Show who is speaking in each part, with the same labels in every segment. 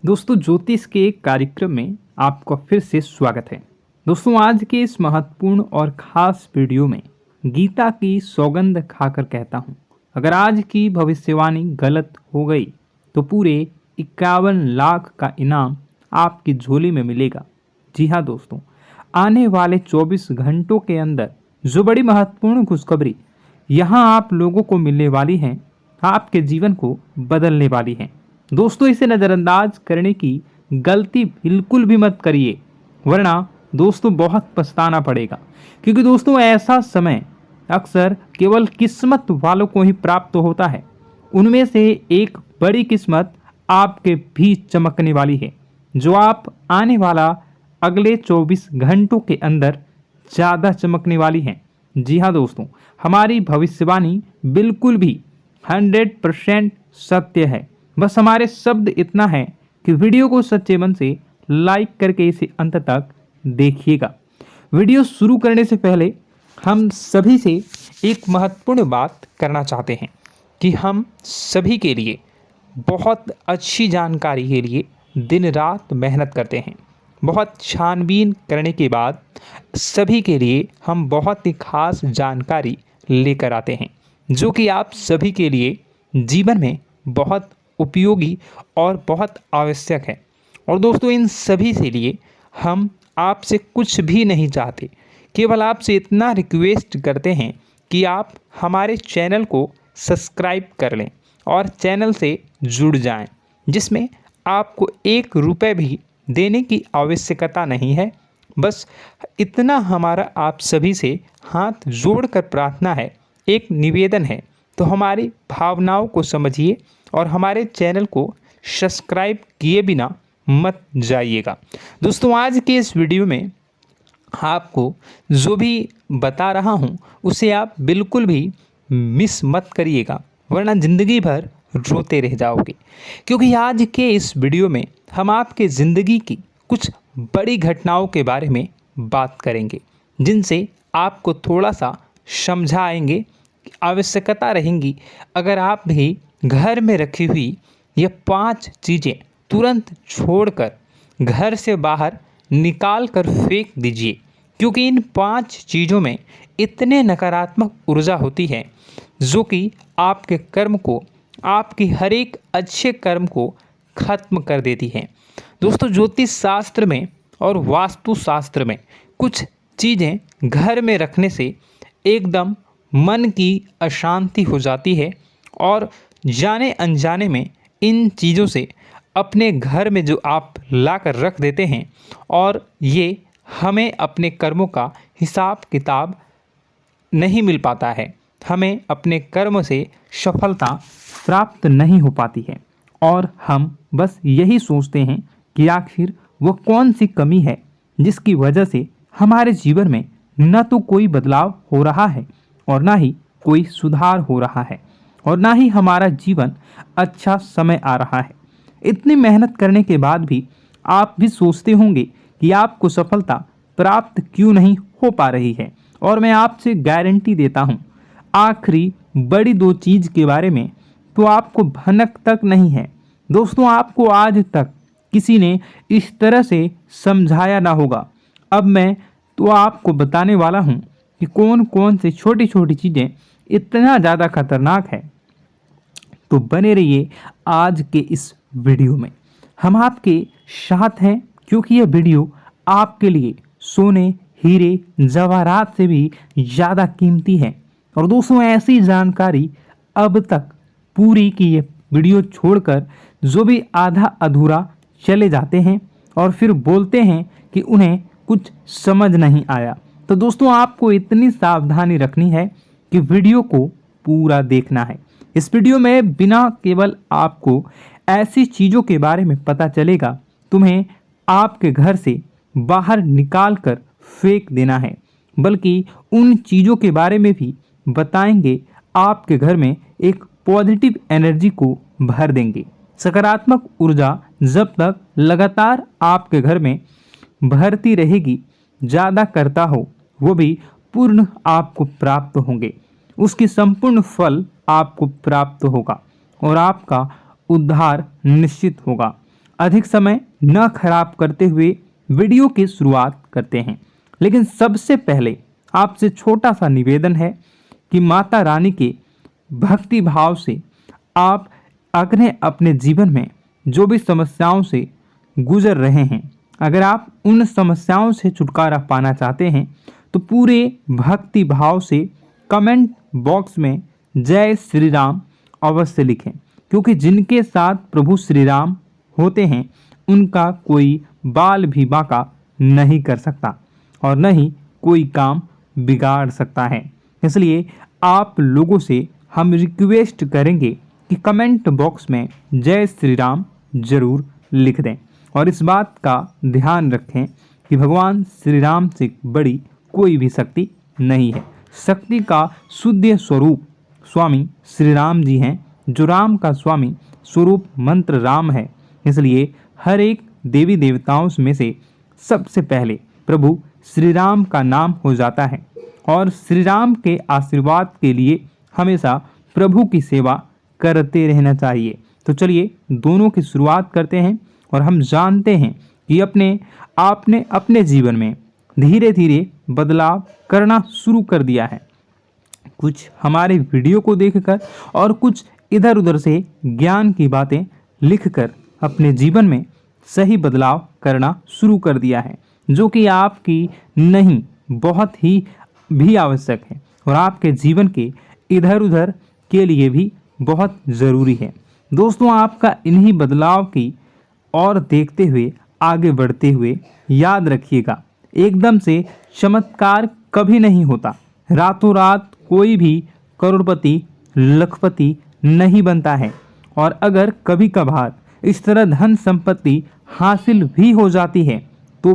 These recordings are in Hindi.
Speaker 1: दोस्तों ज्योतिष के एक कार्यक्रम में आपका फिर से स्वागत है। दोस्तों आज के इस महत्वपूर्ण और खास वीडियो में गीता की सौगंध खाकर कहता हूँ, अगर आज की भविष्यवाणी गलत हो गई तो पूरे 51 लाख का इनाम आपकी झोली में मिलेगा। जी हाँ दोस्तों, आने वाले 24 घंटों के अंदर जो बड़ी महत्वपूर्ण खुशखबरी यहाँ आप लोगों को मिलने वाली हैं, आपके जीवन को बदलने वाली हैं। दोस्तों इसे नज़रअंदाज करने की गलती बिल्कुल भी मत करिए, वरना दोस्तों बहुत पछताना पड़ेगा। क्योंकि दोस्तों ऐसा समय अक्सर केवल किस्मत वालों को ही प्राप्त होता है। उनमें से एक बड़ी किस्मत आपके भी चमकने वाली है, जो आप आने वाला अगले 24 घंटों के अंदर ज़्यादा चमकने वाली है। जी हाँ दोस्तों, हमारी भविष्यवाणी बिल्कुल भी 100% सत्य है। बस हमारे शब्द इतना है कि वीडियो को सच्चे मन से लाइक करके इसे अंत तक देखिएगा। वीडियो शुरू करने से पहले हम सभी से एक महत्वपूर्ण बात करना चाहते हैं कि हम सभी के लिए बहुत अच्छी जानकारी के लिए दिन रात मेहनत करते हैं। बहुत छानबीन करने के बाद सभी के लिए हम बहुत ही खास जानकारी लेकर आते हैं, जो कि आप सभी के लिए जीवन में बहुत उपयोगी और बहुत आवश्यक है। और दोस्तों इन सभी से लिए हम आपसे कुछ भी नहीं चाहते, केवल आपसे इतना रिक्वेस्ट करते हैं कि आप हमारे चैनल को सब्सक्राइब कर लें और चैनल से जुड़ जाएं, जिसमें आपको 1 रुपये भी देने की आवश्यकता नहीं है। बस इतना हमारा आप सभी से हाथ जोड़कर प्रार्थना है, एक निवेदन है, तो हमारी भावनाओं को समझिए और हमारे चैनल को सब्सक्राइब किए बिना मत जाइएगा। दोस्तों आज के इस वीडियो में आपको जो भी बता रहा हूँ उसे आप बिल्कुल भी मिस मत करिएगा, वरना ज़िंदगी भर रोते रह जाओगे। क्योंकि आज के इस वीडियो में हम आपके ज़िंदगी की कुछ बड़ी घटनाओं के बारे में बात करेंगे, जिनसे आपको थोड़ा सा समझाएंगे, आवश्यकता रहेंगी। अगर आप भी घर में रखी हुई ये 5 चीज़ें तुरंत छोड़कर घर से बाहर निकाल कर फेंक दीजिए, क्योंकि इन 5 चीज़ों में इतने नकारात्मक ऊर्जा होती है जो कि आपके कर्म को, आपकी हर एक अच्छे कर्म को खत्म कर देती है। दोस्तों ज्योतिष शास्त्र में और वास्तु शास्त्र में कुछ चीज़ें घर में रखने से एकदम मन की अशांति हो जाती है, और जाने अनजाने में इन चीज़ों से अपने घर में जो आप ला कर रख देते हैं, और ये हमें अपने कर्मों का हिसाब किताब नहीं मिल पाता है, हमें अपने कर्म से सफलता प्राप्त नहीं हो पाती है, और हम बस यही सोचते हैं कि आखिर वो कौन सी कमी है जिसकी वजह से हमारे जीवन में न तो कोई बदलाव हो रहा है और ना ही कोई सुधार हो रहा है, और ना ही हमारा जीवन अच्छा समय आ रहा है। इतनी मेहनत करने के बाद भी आप भी सोचते होंगे कि आपको सफलता प्राप्त क्यों नहीं हो पा रही है। और मैं आपसे गारंटी देता हूँ, आखिरी बड़ी 2 चीज़ के बारे में तो आपको भनक तक नहीं है। दोस्तों आपको आज तक किसी ने इस तरह से समझाया ना होगा। अब मैं तो आपको बताने वाला हूँ कि कौन कौन से छोटी छोटी चीज़ें इतना ज़्यादा खतरनाक है। तो बने रहिए आज के इस वीडियो में, हम आपके साथ हैं, क्योंकि यह वीडियो आपके लिए सोने, हीरे, जवाहरात से भी ज़्यादा कीमती है। और दोस्तों ऐसी जानकारी अब तक पूरी की ये वीडियो छोड़कर जो भी आधा अधूरा चले जाते हैं और फिर बोलते हैं कि उन्हें कुछ समझ नहीं आया, तो दोस्तों आपको इतनी सावधानी रखनी है कि वीडियो को पूरा देखना है। इस वीडियो में बिना केवल आपको ऐसी चीज़ों के बारे में पता चलेगा, तुम्हें आपके घर से बाहर निकाल कर फेंक देना है, बल्कि उन चीज़ों के बारे में भी बताएंगे आपके घर में एक पॉजिटिव एनर्जी को भर देंगे। सकारात्मक ऊर्जा जब तक लगातार आपके घर में भरती रहेगी, ज़्यादा करता हो, वो भी पूर्ण आपको प्राप्त होंगे। उसकी संपूर्ण फल आपको प्राप्त होगा और आपका उद्धार निश्चित होगा। अधिक समय न खराब करते हुए वीडियो की शुरुआत करते हैं। लेकिन सबसे पहले आपसे छोटा सा निवेदन है कि माता रानी के भक्ति भाव से आप अगर अपने जीवन में जो भी समस्याओं से गुजर रहे हैं, अगर आप उन समस्याओं से छुटकारा पाना चाहते हैं तो पूरे भक्ति भाव से कमेंट बॉक्स में जय श्री राम अवश्य लिखें, क्योंकि जिनके साथ प्रभु श्री राम होते हैं उनका कोई बाल भी बांका नहीं कर सकता और न ही कोई काम बिगाड़ सकता है। इसलिए आप लोगों से हम रिक्वेस्ट करेंगे कि कमेंट बॉक्स में जय श्री राम जरूर लिख दें और इस बात का ध्यान रखें कि भगवान श्री राम से बड़ी कोई भी शक्ति नहीं है। शक्ति का शुद्ध स्वरूप स्वामी श्री राम जी हैं, जो राम का स्वामी स्वरूप मंत्र राम है। इसलिए हर एक देवी देवताओं में से सबसे पहले प्रभु श्री राम का नाम हो जाता है और श्री राम के आशीर्वाद के लिए हमेशा प्रभु की सेवा करते रहना चाहिए। तो चलिए दोनों की शुरुआत करते हैं और हम जानते हैं कि आपने अपने जीवन में धीरे धीरे बदलाव करना शुरू कर दिया है। कुछ हमारे वीडियो को देखकर और कुछ इधर उधर से ज्ञान की बातें लिखकर अपने जीवन में सही बदलाव करना शुरू कर दिया है, जो कि आपकी नहीं बहुत ही भी आवश्यक है और आपके जीवन के इधर उधर के लिए भी बहुत ज़रूरी है। दोस्तों, आपका इन्हीं बदलाव की और देखते हुए आगे बढ़ते हुए याद रखिएगा, एकदम से चमत्कार कभी नहीं होता। रातों रात कोई भी करोड़पति लखपति नहीं बनता है और अगर कभी कभार इस तरह धन संपत्ति हासिल भी हो जाती है तो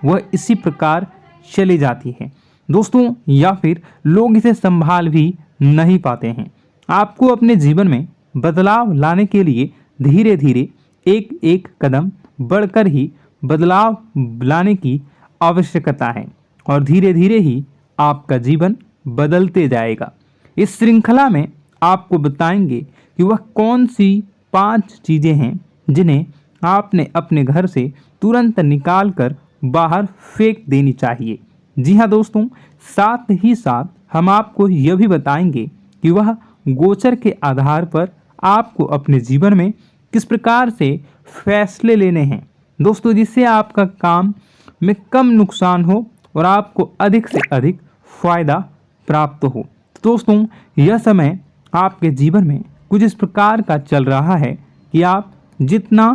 Speaker 1: वह इसी प्रकार चली जाती है दोस्तों, या फिर लोग इसे संभाल भी नहीं पाते हैं। आपको अपने जीवन में बदलाव लाने के लिए धीरे धीरे एक एक कदम बढ़कर ही बदलाव लाने की आवश्यकता है और धीरे धीरे ही आपका जीवन बदलते जाएगा। इस श्रृंखला में आपको बताएंगे कि वह कौन सी 5 चीज़ें हैं जिन्हें आपने अपने घर से तुरंत निकाल कर बाहर फेंक देनी चाहिए। जी हाँ दोस्तों, साथ ही साथ हम आपको यह भी बताएंगे कि वह गोचर के आधार पर आपको अपने जीवन में किस प्रकार से फैसले लेने हैं दोस्तों, जिससे आपका काम में कम नुकसान हो और आपको अधिक से अधिक फायदा प्राप्त हो। तो दोस्तों, यह समय आपके जीवन में कुछ इस प्रकार का चल रहा है कि आप जितना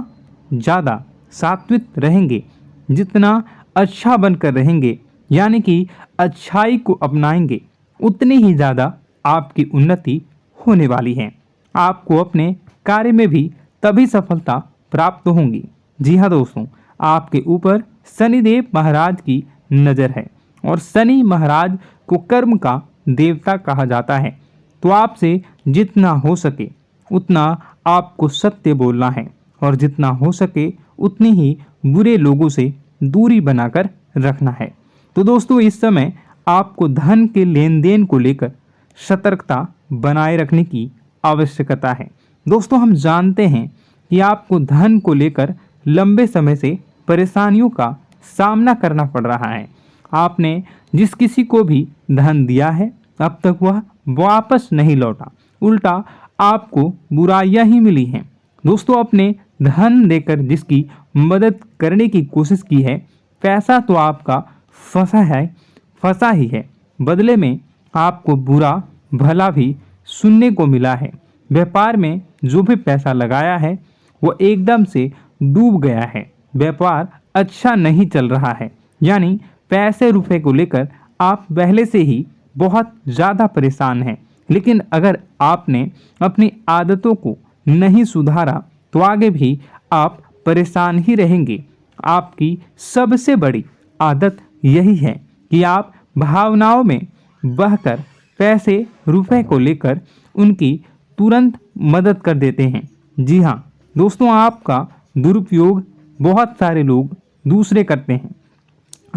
Speaker 1: ज़्यादा सात्विक रहेंगे, जितना अच्छा बनकर रहेंगे, यानी कि अच्छाई को अपनाएंगे, उतनी ही ज़्यादा आपकी उन्नति होने वाली है। आपको अपने कार्य में भी तभी सफलता प्राप्त होंगी। जी हाँ दोस्तों, आपके ऊपर शनिदेव महाराज की नज़र है और शनि महाराज को कर्म का देवता कहा जाता है। तो आपसे जितना हो सके उतना आपको सत्य बोलना है और जितना हो सके उतनी ही बुरे लोगों से दूरी बनाकर रखना है। तो दोस्तों, इस समय आपको धन के लेन देन को लेकर सतर्कता बनाए रखने की आवश्यकता है। दोस्तों, हम जानते हैं कि आपको धन को लेकर लंबे समय से परेशानियों का सामना करना पड़ रहा है। आपने जिस किसी को भी धन दिया है अब तक वह वापस नहीं लौटा, उल्टा आपको बुराइयां ही मिली हैं। दोस्तों, अपने धन देकर जिसकी मदद करने की कोशिश की है, पैसा तो आपका फंसा ही है, बदले में आपको बुरा भला भी सुनने को मिला है। व्यापार में जो भी पैसा लगाया है वो एकदम से डूब गया है, व्यापार अच्छा नहीं चल रहा है, यानी पैसे रुपए को लेकर आप पहले से ही बहुत ज़्यादा परेशान हैं। लेकिन अगर आपने अपनी आदतों को नहीं सुधारा तो आगे भी आप परेशान ही रहेंगे। आपकी सबसे बड़ी आदत यही है कि आप भावनाओं में बहकर पैसे रुपए को लेकर उनकी तुरंत मदद कर देते हैं। जी हाँ दोस्तों, आपका दुरुपयोग बहुत सारे लोग दूसरे करते हैं।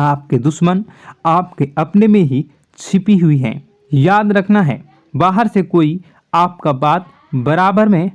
Speaker 1: आपके दुश्मन आपके अपने में ही छिपी हुई हैं। याद रखना है, बाहर से कोई आपका बात बराबर में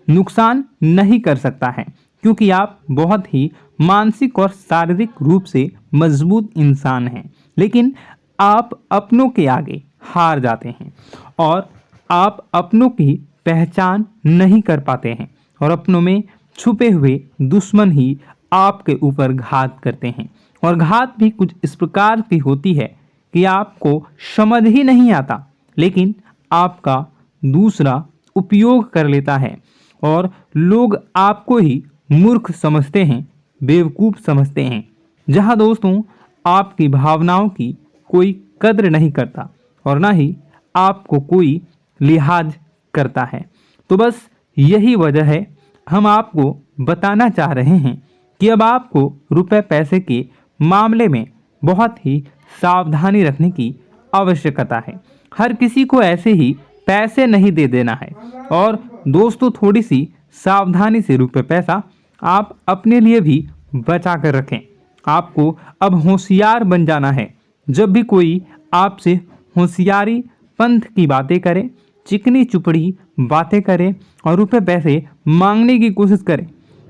Speaker 1: नुकसान नहीं कर सकता है, क्योंकि आप बहुत ही मानसिक और शारीरिक रूप से मजबूत इंसान हैं, लेकिन आप अपनों के आगे हार जाते हैं और आप अपनों की पहचान नहीं कर पाते हैं और अपनों में छुपे हुए दुश्मन ही आपके ऊपर घात करते हैं। और घात भी कुछ इस प्रकार की होती है कि आपको समझ ही नहीं आता, लेकिन आपका दूसरा उपयोग कर लेता है और लोग आपको ही मूर्ख समझते हैं, बेवकूफ़ समझते हैं। जहां दोस्तों आपकी भावनाओं की कोई कद्र नहीं करता और ना ही आपको कोई लिहाज करता है। तो बस यही वजह है हम आपको बताना चाह रहे हैं कि अब आपको रुपए पैसे के मामले में बहुत ही सावधानी रखने की आवश्यकता है। हर किसी को ऐसे ही पैसे नहीं दे देना है और दोस्तों थोड़ी सी सावधानी से रुपए पैसा आप अपने लिए भी बचा कर रखें। आपको अब होशियार बन जाना है। जब भी कोई आपसे होशियारी पंथ की बातें करे, चिकनी चुपड़ी बातें करे और रुपए पैसे मांगने की कोशिश करे,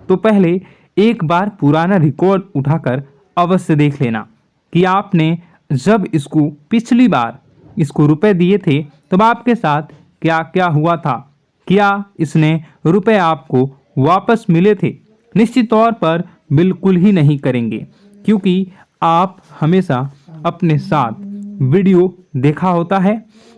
Speaker 1: तो पहले एक बार पुराना रिकॉर्ड उठाकर अवश्य देख लेना कि आपने जब इसको पिछली बार इसको रुपए दिए थे तब आपके साथ क्या क्या हुआ था, क्या इसने रुपए आपको वापस मिले थे। निश्चित तौर पर बिल्कुल ही नहीं करेंगे, क्योंकि आप हमेशा अपने साथ वीडियो देखा होता है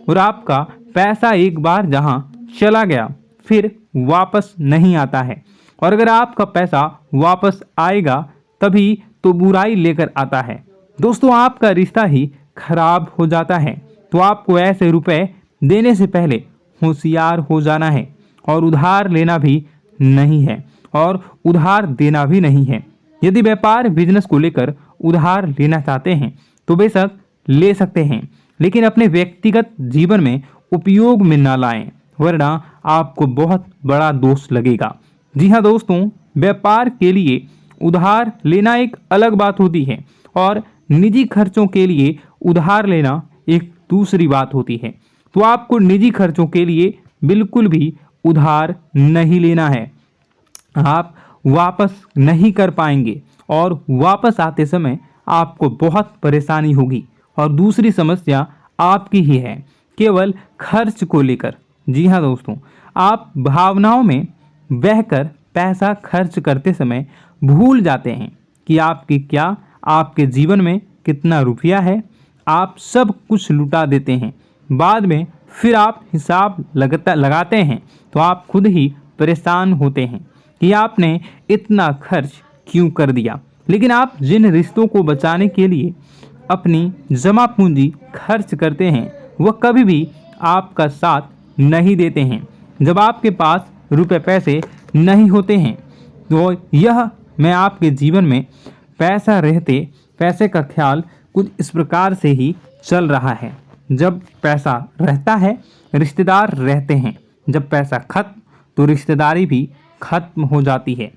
Speaker 1: और आपका पैसा एक बार जहां चला गया फिर वापस नहीं आता है। और अगर आपका पैसा वापस आएगा तभी तो बुराई लेकर आता है। दोस्तों आपका रिश्ता ही खराब हो जाता है। तो आपको ऐसे रुपए देने से पहले होशियार हो जाना है और उधार लेना भी नहीं है और उधार देना भी नहीं है। यदि व्यापार बिजनेस को लेकर उधार लेना चाहते हैं तो बेशक ले सकते हैं, लेकिन अपने व्यक्तिगत जीवन में उपयोग में ना लाएं, वरना आपको बहुत बड़ा दोष लगेगा। जी हाँ दोस्तों, व्यापार के लिए उधार लेना एक अलग बात होती है और निजी खर्चों के लिए उधार लेना एक दूसरी बात होती है। तो आपको निजी खर्चों के लिए बिल्कुल भी उधार नहीं लेना है। आप वापस नहीं कर पाएंगे और वापस आते समय आपको बहुत परेशानी होगी। और दूसरी समस्या आपकी ही है, केवल खर्च को लेकर। जी हाँ दोस्तों, आप भावनाओं में बहकर पैसा खर्च करते समय भूल जाते हैं कि आपके जीवन में कितना रुपया है। आप सब कुछ लुटा देते हैं। बाद में फिर आप हिसाब लगाते हैं तो आप खुद ही परेशान होते हैं कि आपने इतना खर्च क्यों कर दिया। लेकिन आप जिन रिश्तों को बचाने के लिए अपनी जमा पूंजी खर्च करते हैं वह कभी भी आपका साथ नहीं देते हैं। जब आपके पास रुपए पैसे नहीं होते हैं तो यह मैं आपके जीवन में पैसा रहते पैसे का ख्याल कुछ इस प्रकार से ही चल रहा है। जब पैसा रहता है रिश्तेदार रहते हैं, जब पैसा खत्म तो रिश्तेदारी भी खत्म हो जाती है।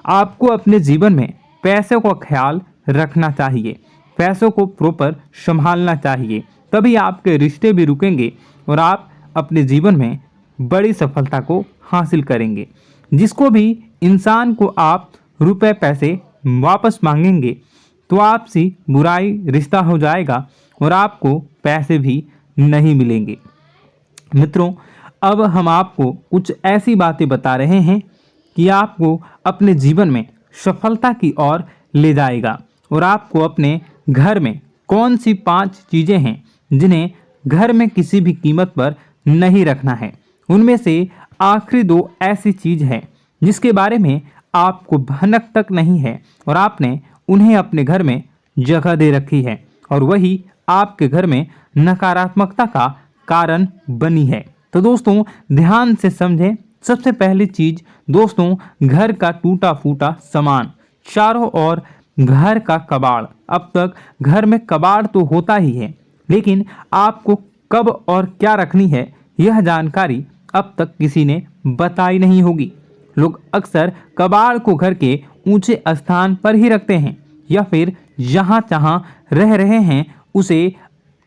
Speaker 1: आपको अपने जीवन में पैसों का ख्याल रखना चाहिए, पैसों को प्रॉपर संभालना चाहिए, तभी आपके रिश्ते भी रुकेंगे और आप अपने जीवन में बड़ी सफलता को हासिल करेंगे। जिसको भी इंसान को आप रुपए पैसे वापस मांगेंगे तो आपसी बुराई रिश्ता हो जाएगा और आपको पैसे भी नहीं मिलेंगे। मित्रों, अब हम आपको कुछ ऐसी बातें बता रहे हैं कि आपको अपने जीवन में सफलता की ओर ले जाएगा। और आपको अपने घर में कौन सी 5 चीज़ें हैं जिन्हें घर में किसी भी कीमत पर नहीं रखना है। उनमें से आखिरी 2 ऐसी चीज़ है जिसके बारे में आपको भनक तक नहीं है और आपने उन्हें अपने घर में जगह दे रखी है और वही आपके घर में नकारात्मकता का कारण बनी है। तो दोस्तों ध्यान से समझें। सबसे पहली चीज दोस्तों, घर का टूटा फूटा सामान, चारों ओर घर का कबाड़। अब तक घर में कबाड़ तो होता ही है, लेकिन आपको कब और क्या रखनी है यह जानकारी अब तक किसी ने बताई नहीं होगी। लोग अक्सर कबाड़ को घर के ऊंचे स्थान पर ही रखते हैं या फिर जहां जहां रह रहे हैं उसे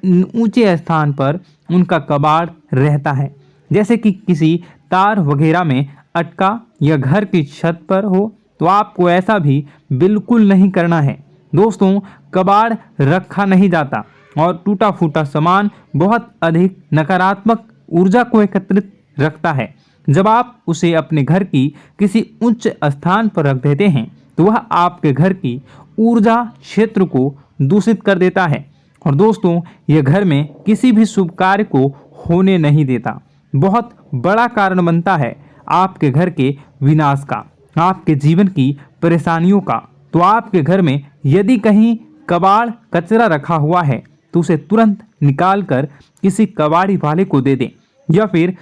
Speaker 1: ऊंचे स्थान पर उनका कबाड़ रहता है, जैसे कि किसी तार वगैरह में अटका या घर की छत पर हो तो आपको ऐसा भी बिल्कुल नहीं करना है। दोस्तों, कबाड़ रखा नहीं जाता और टूटा फूटा सामान बहुत अधिक नकारात्मक ऊर्जा को एकत्रित रखता है। जब आप उसे अपने घर की किसी उच्च स्थान पर रख देते हैं तो वह आपके घर की ऊर्जा क्षेत्र को दूषित कर देता है और दोस्तों, यह घर में किसी भी शुभ कार्य को होने नहीं देता। बहुत बड़ा कारण बनता है आपके घर के विनाश का, आपके जीवन की परेशानियों का। तो आपके घर में यदि कहीं कबाड़ कचरा रखा हुआ है तो उसे तुरंत निकाल कर किसी कबाड़ी वाले को दे दें या फिर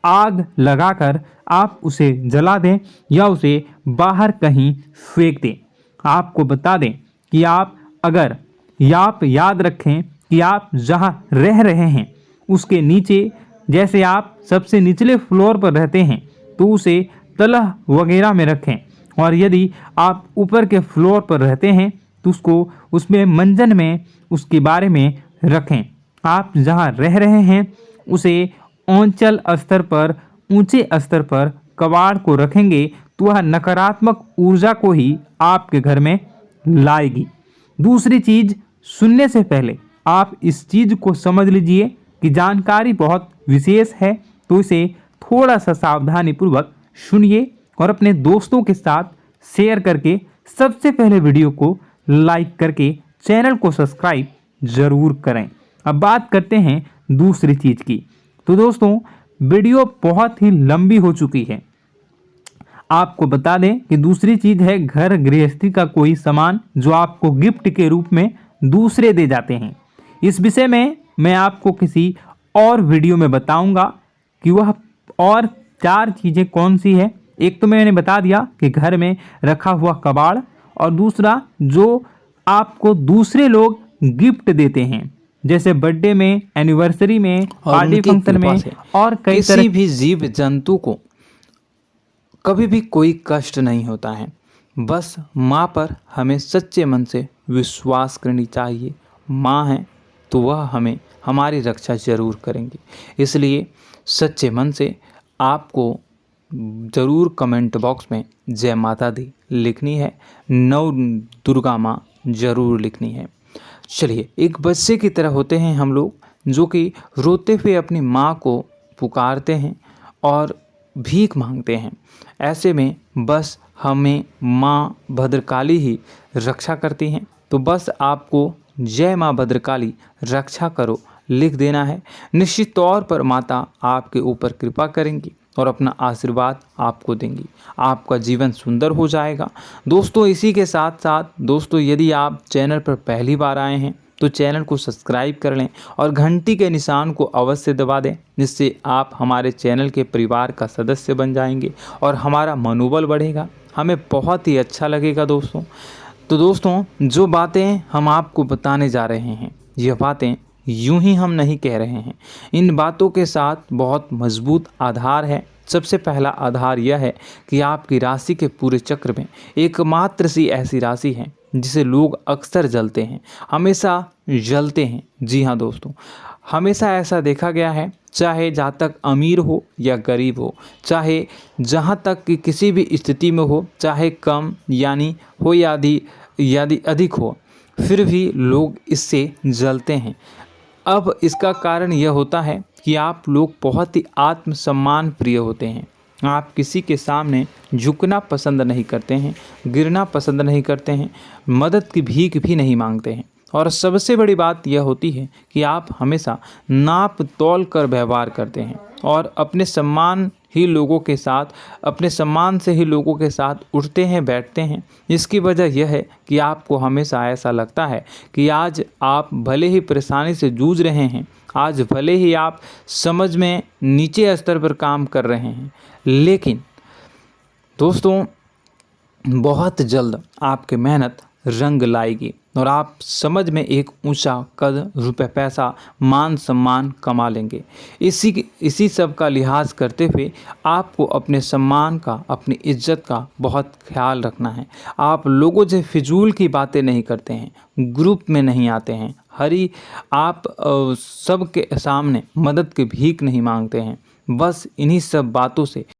Speaker 1: आग लगाकर आप उसे जला दें या उसे बाहर कहीं फेंक दें। आपको बता दें कि आप याद रखें कि आप जहां रह रहे हैं उसके नीचे, जैसे आप सबसे निचले फ्लोर पर रहते हैं तो उसे तलह वगैरह में रखें और यदि आप ऊपर के फ्लोर पर रहते हैं तो उसको उसमें मंजन में उसके बारे में रखें। आप जहां रह रहे हैं उसे औंचल स्तर पर, ऊंचे स्तर पर कबाड़ को रखेंगे तो वह नकारात्मक ऊर्जा को ही आपके घर में लाएगी। दूसरी चीज, सुनने से पहले आप इस चीज को समझ लीजिए कि जानकारी बहुत विशेष है, तो इसे थोड़ा सा सावधानी पूर्वक सुनिए और अपने दोस्तों के साथ शेयर करके सबसे पहले वीडियो को लाइक करके चैनल को सब्सक्राइब जरूर करें। अब बात करते हैं दूसरी चीज की। तो दोस्तों, वीडियो बहुत ही लंबी हो चुकी है। आपको बता दें कि दूसरी चीज है घर गृहस्थी का कोई सामान जो आपको गिफ्ट के रूप में दूसरे दे जाते हैं। इस विषय में मैं आपको किसी और वीडियो में बताऊंगा कि वह और 4 चीजें कौन सी है। एक तो मैंने बता दिया कि घर में रखा हुआ कबाड़, और दूसरा जो आपको दूसरे लोग गिफ्ट देते हैं, जैसे बर्थडे में, एनिवर्सरी में, पार्टी फंक्शन में और कई तरह।
Speaker 2: किसी भी जीव जंतु को कभी भी कोई कष्ट नहीं होता है। बस माँ पर हमें सच्चे मन से विश्वास करनी चाहिए। माँ है तो वह हमें हमारी रक्षा जरूर करेंगी। इसलिए सच्चे मन से आपको ज़रूर कमेंट बॉक्स में जय माता दी लिखनी है, नव दुर्गा माँ जरूर लिखनी है। चलिए, एक बच्चे की तरह होते हैं हम लोग, जो कि रोते हुए अपनी माँ को पुकारते हैं और भीख मांगते हैं। ऐसे में बस हमें माँ भद्रकाली ही रक्षा करती हैं। तो बस आपको जय माँ भद्रकाली रक्षा करो लिख देना है। निश्चित तौर पर माता आपके ऊपर कृपा करेंगी और अपना आशीर्वाद आपको देंगी। आपका जीवन सुंदर हो जाएगा। दोस्तों, इसी के साथ साथ दोस्तों, यदि आप चैनल पर पहली बार आए हैं तो चैनल को सब्सक्राइब कर लें और घंटी के निशान को अवश्य दबा दें, जिससे आप हमारे चैनल के परिवार का सदस्य बन जाएंगे और हमारा मनोबल बढ़ेगा। हमें बहुत ही अच्छा लगेगा दोस्तों। तो दोस्तों, जो बातें हम आपको बताने जा रहे हैं, यह बातें यूं ही हम नहीं कह रहे हैं। इन बातों के साथ बहुत मजबूत आधार है। सबसे पहला आधार यह है कि आपकी राशि के पूरे चक्र में एकमात्र सी ऐसी राशि है जिसे लोग अक्सर जलते हैं, हमेशा जलते हैं। जी हाँ दोस्तों, हमेशा ऐसा देखा गया है, चाहे जातक अमीर हो या गरीब हो, चाहे जहाँ तक कि किसी भी स्थिति में हो, चाहे कम यानी हो या अधिक हो, फिर भी लोग इससे जलते हैं। अब इसका कारण यह होता है कि आप लोग बहुत ही आत्मसम्मान प्रिय होते हैं। आप किसी के सामने झुकना पसंद नहीं करते हैं, गिरना पसंद नहीं करते हैं, मदद की भीख भी नहीं मांगते हैं। और सबसे बड़ी बात यह होती है कि आप हमेशा नाप तोल कर व्यवहार करते हैं और अपने सम्मान से ही लोगों के साथ उठते हैं, बैठते हैं। इसकी वजह यह है कि आपको हमेशा ऐसा लगता है कि आज आप भले ही परेशानी से जूझ रहे हैं, आज भले ही आप समझ में नीचे स्तर पर काम कर रहे हैं, लेकिन दोस्तों बहुत जल्द आपकी मेहनत रंग लाएगी और आप समझ में एक ऊंचा कद, रुपए, पैसा, मान सम्मान कमा लेंगे। इसी सब का लिहाज करते हुए आपको अपने सम्मान का, अपनी इज्जत का बहुत ख्याल रखना है। आप लोगों से फिजूल की बातें नहीं करते हैं, ग्रुप में नहीं आते हैं, आप सबके सामने मदद की भीख नहीं मांगते हैं। बस इन्हीं सब बातों से